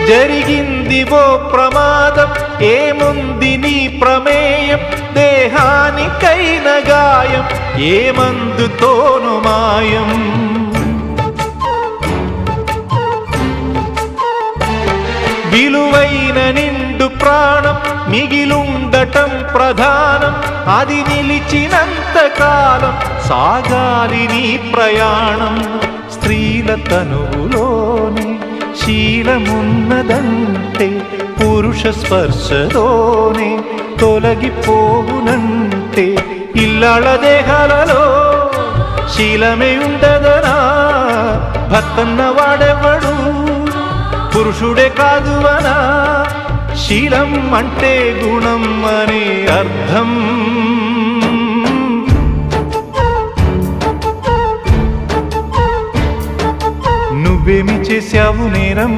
జరిగింది ఓ ప్రమాదం, ఏముంది నీ ప్రమేయం, దేహానికైన గాయం ఏ మందుతోను మాయం. విలువైన నిండు ప్రాణం మిగిలుండటం ప్రధానం, అది నిలిచినంత కాలం సాగాలి నీ ప్రయాణం. స్త్రీల తనువులోని శీలమున్నదంటే పురుష స్పర్శతోనే తొలగిపోవునంటే, ఇల్లాళ దేహాలలో శీలమే ఉండదనా, భర్తన్న వాడెవడు పురుషుడే కాదువనా. శీలం అంటే గుణం అనే అర్థం. నువ్వేమి చేశావు నేరం,